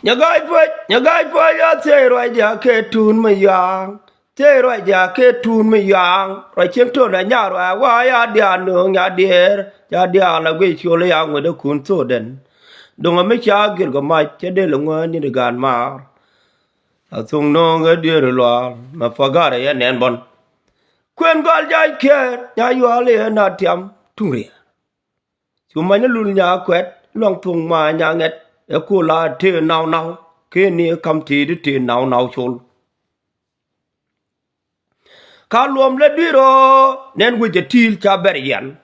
Nhà gai phơi ya thế rồi giờ kê tun mà yang. Thế rồi giờ kê tun mà yang. Rồi chiếm trộn là nhà rồi wa ya dia nương ya dia. Ya dia là quê chiều lấy yang người đó cuốn số đen. Đông mà mấy cha kia có mai chế để lông như được gan mà. Sung no người dia rồi lo mà phá gà đấy nén bon. Quên gal jai kê nhà yêu lấy na tiam tung ria. Chúng mày nó luôn nhà quét long thùng mà nhà ngẹt. Cô là thế nào cái này cầm thì đi thế nào chôn cả luồng lên đi rồi nên quý cái thiel cha bери yan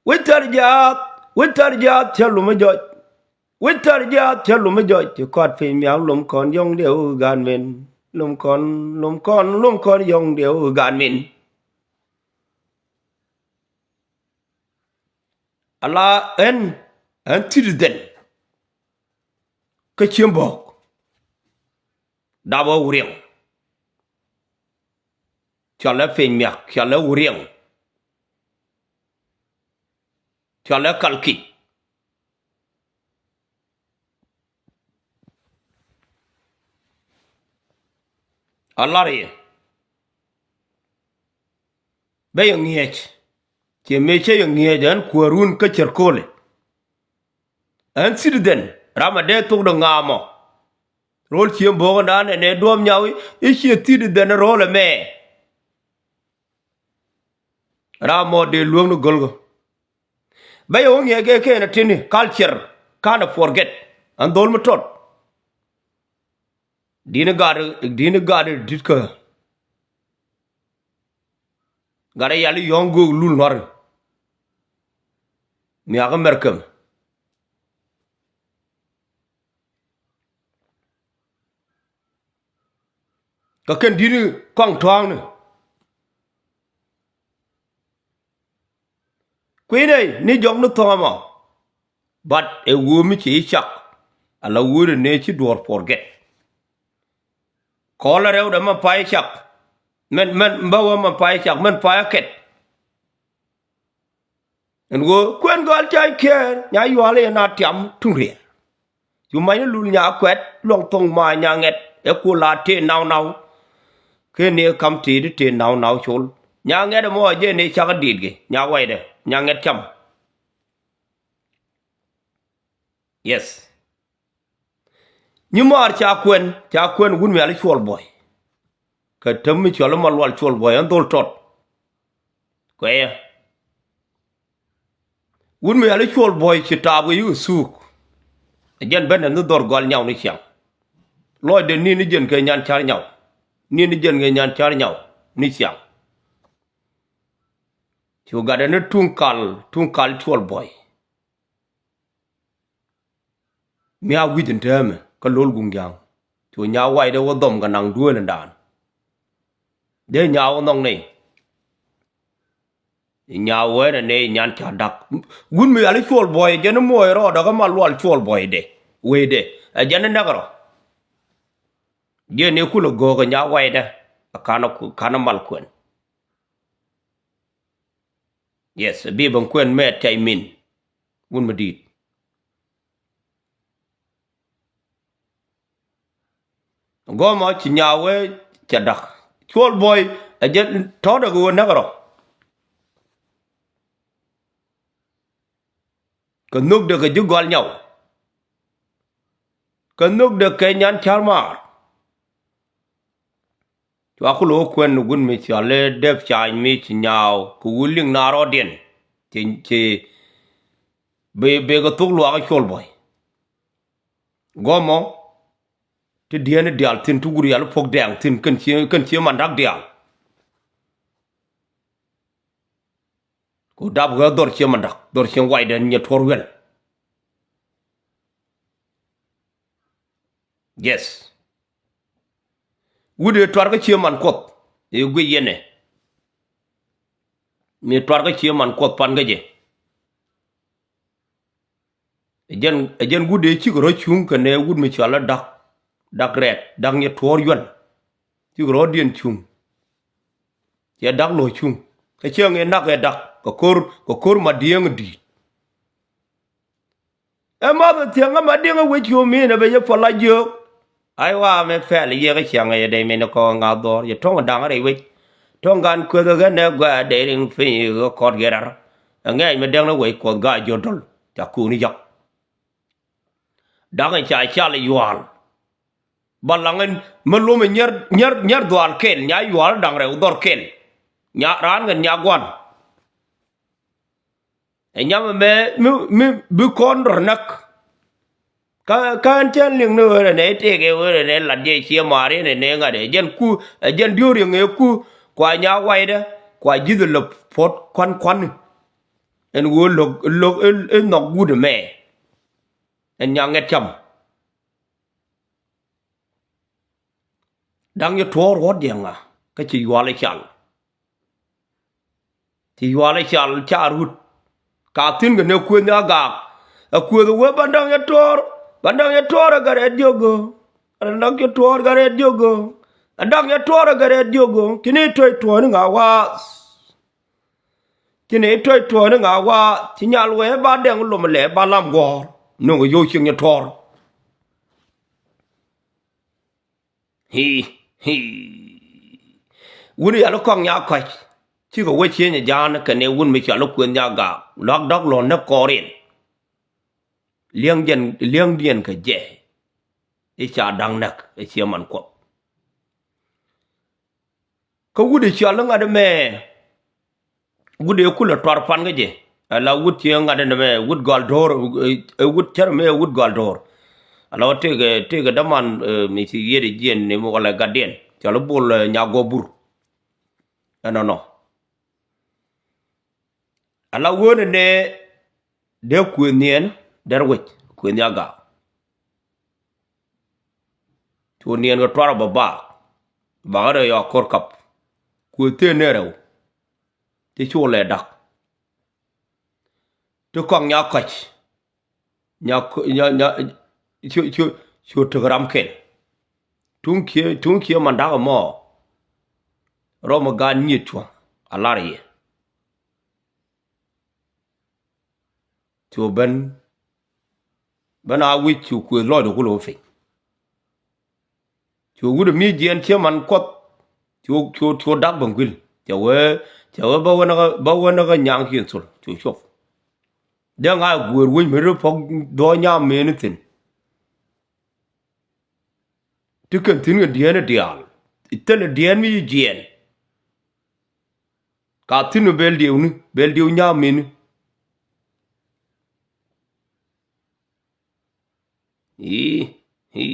winter ya theo lùm mới rồi thì quạt phim méo lùm con yong đều gan mình lùm con yong đều gan mình Allah en thiel den cái chiêm bọc đã bao riêng cho là phim miệng cho là riêng cho là cẩn kỹ Allah ri bây giờ nghe chỉ mấy chơi nghe đến cuốn cái chợ cole anh xịt den ramade tung đồng ngamo rol chiêm bọc đó này đuông nhau ít xịt den rol mẹ Ramo de luang no golgo. Bay on ye ke na tini culture kind of forget and dol matot. Dina gar ditka. Gara yali yongo lul war. Mi aga merkem. Ka ken dini kwang twang ne. Queen ni jong no thoma. But a woman chi chak. Ala wood nature door forget. Call her out a pie chak. Men bawa ma pie chak, men pie ket. And go, Quen girl chai care, nya you are not yam to rear. You might lul nya quet, long tongue my young at a cool latte now. Can near come tea the tea now chol. Young at a more jenny chaka did, nya wider. Nhang nghe chăm. Yes. Nhưng mà cha quên quân mẹ lấy chuột boy. Cái thấm mi chuột mà loal chuột boy anh đổ trọt. Quay. Quân mẹ lấy chuột boy chỉ ta với yêu suk. Dân bên này nó đổ gol nhau này chẳng. Lôi đến ni dân cái nhàn char nhau. Ni dân cái nhàn char nhau. Ni chẳng. You got a tung call chuột boy. Mi a wit in term, ka lol gung yang. Chu nya wai de wo dom ka nang duo nan dan. De nya wo nong nei. Nya wo na nei nyan cha dak. Gun mi ali chuột boy je no moy ro da ka ma lol chuột boy de. We de. A je na garo. Je ne ku lo go ka nya wai de. Kana mal kwen. Yes, bi bang kwen met chai min. Gun ma dit. Go ma chi nyawe cha dak. Chuột boy a je to da go na garo. Ka nuk de ka ju gol nhau. Ka nuk de ka nyan char mar. Wa ku lo kwen gun mi cha le def cha mi chi nyaw ku wuling na ro den. Chi be ga tuk lo ka chuột boy. Go mo ti diene dial tin tu guri al pok dang tin kan chi man dak dial. Ku dab ga dor chi man dak, dor chi wai den nye tor wel. Yes. Wude twar ka chi man kot e gwe yene. Mi twar ka chi man kot pan ga je. Ejen wude chi ko ro chung ka ne wud mi chala dak red dak nye tor yuen chi ro dien chung ya dak lo chung ka cheng e nak e dak ko kor ma dieng di e ma the tiang ma dinga we chu mi ne be ye for la jo ai wa me fe le ye ga chang ye de me no ko nga do ye tong dang re we tong gan ku ga ne gwa de ring fi go ko ge ra ngai me dang no we ko ga jo dol ta ku ni jak dang cha cha le yual balangen melum nyer dual kel nya yual dang re udor kel nya ran gan nya gwan e nya me bu kon nak kan chen ling no ne te ge we ne la je chi mari ne ne nga de jen diori nge ku kwa nya wai de kwa ji de lop pot kwan en wo lok en no good me en nya nget cham dang yo tor hot de nga ka chi yo le chal ti yo le chal cha rut ka tin ge ne ku nya ga ku de we bandang yo tor ga re diogo bandang yo tor ga re diogo andang yo tor ga re diogo kini toy nga wa kini toy nga wa ti nyal we ba deng lo le ba lam go no yo ching yo tor hi hi wuni ya lo kong nya kwai chi ko we chi nya jan ka ne wun mi cha lo ku nya ga lok dok lo na korin liang dien ka je e cha dang nak e chi man ko ko wudi cha lo nga de me wudi ku la tor pan ga je ala wud chi nga de me wud gol dor wud char me wud gol dor ala te ga daman mi si yede jien ne mo la gadien cha lo bol nya go bur no ala wone ne de ku nien der wit ku nya ga tu nien go tor ba ga yo kor kap ku te ne rew ti chu le dak tu kong nya kach nya chu gram ken tung kia man da mo ro ma ga ni tu alari chu ben a wi chu ku lo do ku lo fe chu gu de mi jien che man kot chu dak bang gwil cha we ba wona ga nyang hin sul chu chof de nga gur wi mi ro pok do nya me ni tin tu kan tin ga dien dial itele dien mi jien ka tin bel diu nya me ni hi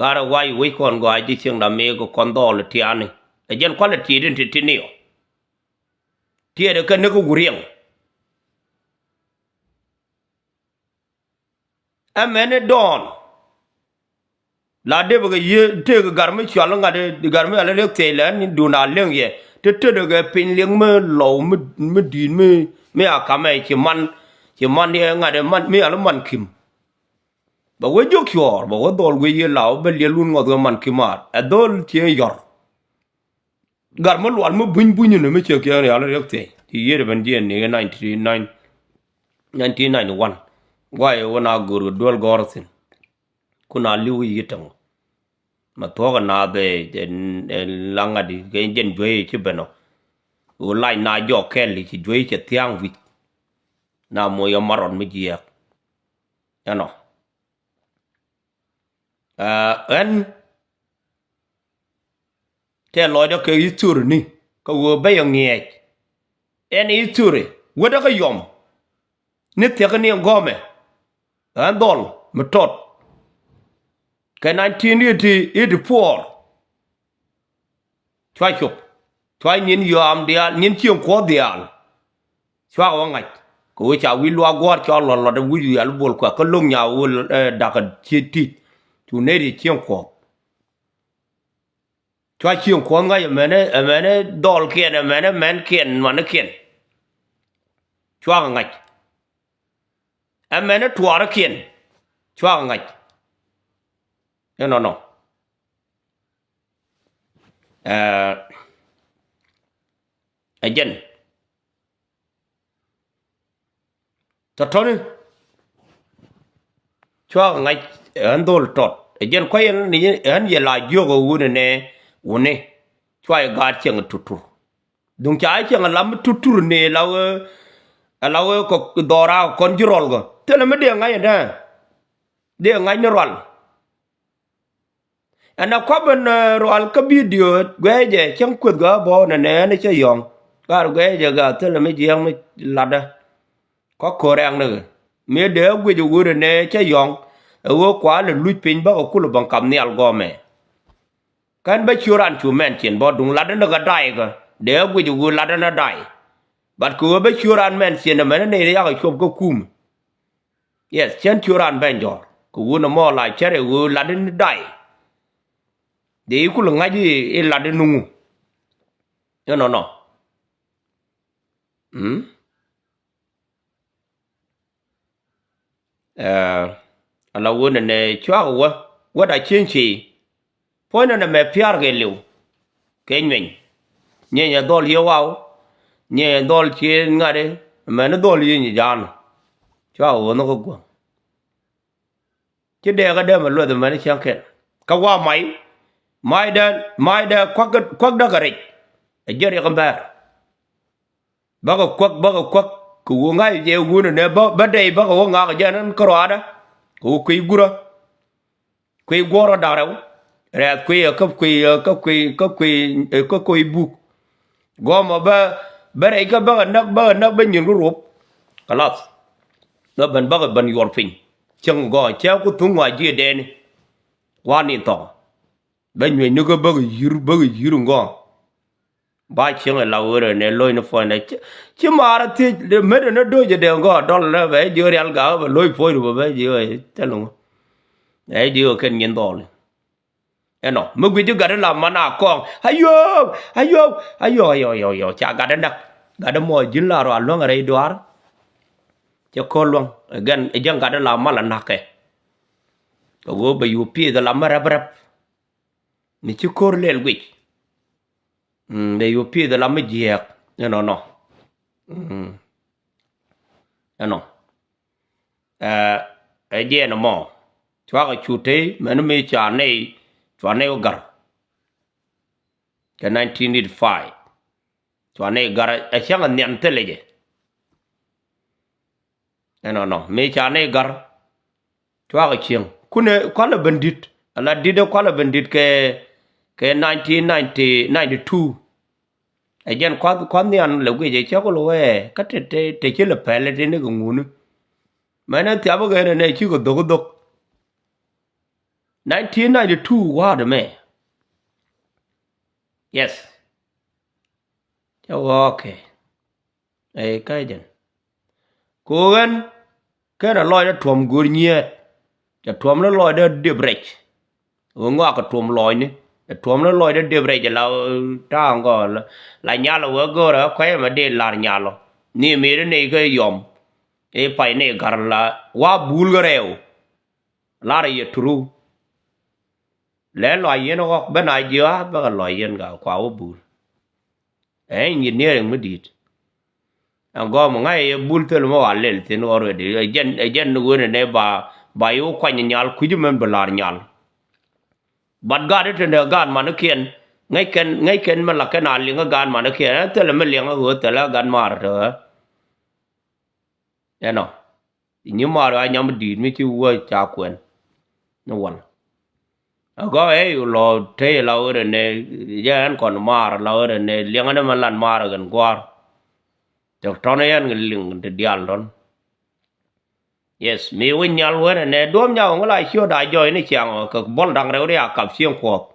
gara wai we kon go ai ching da me go kon do le tiani e jen kwala ti din ti ni ti de kan ne ko gurieng amene don la de ba ye te ga garmi chwal nga de garmi ala le te la ni du na leng ye te de ga pin leng me lo me din me akame chi man ye nga de man me ala man kim ba we jo kyor ba we dol we ye law be le lun ngo man kimat a dol che yor garmo lwal mo buny ne me che ke ala le te ti ye ben je ne 1991 waye wona guru dol gorsin kuna liwu yitang ma toga na de langa di gen jwe ci beno o lai na jo kelli ci jwe ci tiang wi na mo yo maron mi ji ya no en te lo do ke yitur ni ko wo be yo nge en yiture woda ka yom ni te ka ni ngome an dol metot ke 1984 chwa chop chwa nyin yom dia nyin chieng ko dial chwa wa ngai ko cha wi lwa gor cho lo de wi yal bol ko ko lung nya wo da ka chi ti tu ne ri chieng ko chwa chieng ko ngai mene dol kien mene men kien man kien chwa ngai mene twar kien chwa ngai no again Tatoni chwa ngai an dol tot jen ko yen ni an ye la jogo wune chwa ga cheng tutu dung cha cheng lam tutur ne lawe ko dora kon jirol go tele me de ngai da de ngai ni rol ana ko ben rol ka video gweje cheng kwet ga bo ne che yong gar gweje ga tele me jeng me lada có cô ràng nữa mẹ đứa quỳ chú quỳ nè chứ yong ở quá là lùi pin bao cô là bằng cầm nèo gò mẹ cái bây chưa ăn chú men chuyện bao đúng là nó cái đại cơ đứa quỳ chú quỳ là nó đại bạn cứ bây chưa ăn men chuyện là mẹ nó này ra cái chụp cái cùm yes chân chưa ăn bên giò cô nó mò lại chơi rồi quỳ là nó đại để cô là ngay gì là nó nung nó ala wona ne chwa wa da chinchi pona na me piar ge liu ke nyen nye ya dol yo wa nye dol chi ngare me na dol yi ni jan chwa wo no go che de ga de ma lo de me chang ke ka wa mai da kwak da gare e jere ga bar ba ga kwak ku ngai je gu ne ba dei ba ga nga ga jan ko ra da ku kui goro da raw re kui buk goma ba re ga ba nak ba nyin rup kalas da ban yor fin chang go cha ku tu ngwa je de ni wa ni to ba nyi ni ga ba yir ngo ba chang la wore ne loy no fo ne chi mara ti de me ne do je de ngo dol la ba je real ga ba loy fo ru ba je telung ai dio ken nyen dol eno mu gwi ju ga la mana kong ayo cha ga da mo jin la ro lo ngare doar cha ko long gan e jang ga da la mala nake ko go ba yu pi da la mara brap ni chi kor lel gwi de yu pi da la me jiek no eno e je no mo chwa ga chute men me cha nei gar ka 1985 chwa nei gar a chang nyan teleje no me cha nei gar chwa ga chieng kune kwala bandit ala dide kwala bandit ke 1992 again kwan nyan le gwe je cha ko lo we ka te che le pele te ne ko ngunu mana ti abo ga ne chi ko dog 1992 wa de me yes okay ai cái den cô gan cái là lòi đã thuầm gùi nhiaจะthuầm nó lòi đã điệp rạch ngõ cái thuầm lòi nè thuầm nó lòi đã điệp rạch là trang có là nhà là vợ gỡ đó khỏe mà để là nhà lo nè mấy này cái yom ấy phải này gar là wa bul cái rêu là rồi tru lẽ loài yên nó bên này giữa bên loài yên cả quá ô bul ấy nhìn nè mới đi anh có một ngày bul thôi mà vào lên thì nó rồi đi dân nó quên này bà yêu quanh nhà cứ cho mình bờ nhà bắt gà đấy trên gà mà nó kiên ngay kiên mà là cái nào liền gà mà nó kiên thế là mình liền ở thế là gà mà rồi thế nào nhưng mà rồi anh em đi mới chịu quay trả quyền nó quên có ấy lo thế là ở đây này giờ anh còn mà là ở đây này liền anh mà làm mà gần qua cho này anh liền để dial đó yes mi win nyal wena ne dom nyaw ngala sio da joy ni chang ko bol dang rew ya kap siang ko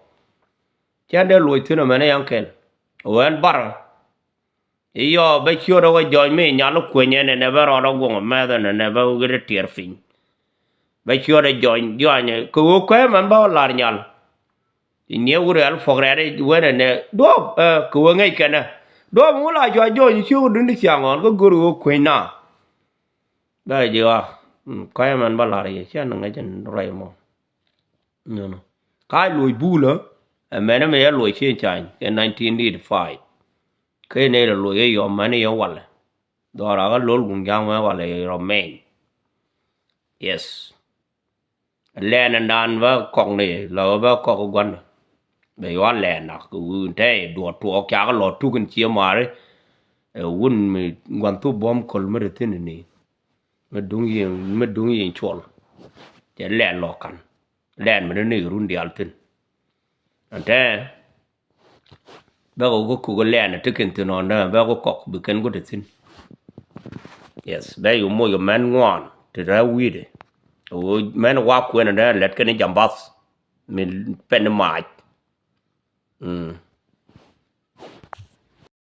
chande loy tuna mena yankel wen bar iyo be sio do joy mi nyalo kwenye ne be ro do go me da ne be gre tier fin be sio do joy ne ko ko man ba lar nyal ni wure al fogre wena ne do ko ngai kana do ngala joy sio du ni chang on ko guru kwena ba jiwa cái man ba la re cha nang chen roi mo no cái lùi bu lơ mẹ nó mẹ lùi trên trái cái 1985 cái này là lùi cái yom mà này yom wal đó là cái lối cùng giang mà wal rồi men yes len and dan va kong ne lo va ko gon be yo len na ku te do to ka lo tu kun chi mare wun mi gon tu bom kol mere tin ni me dung yin chol te len lo kan len me ne run di altin ante ba go ku go len te ken tin on da ba go kok bu ken go de tin yes ba yo mo yo man ngwan te ra wi de o man wa ku na da let ken jambas min pen ma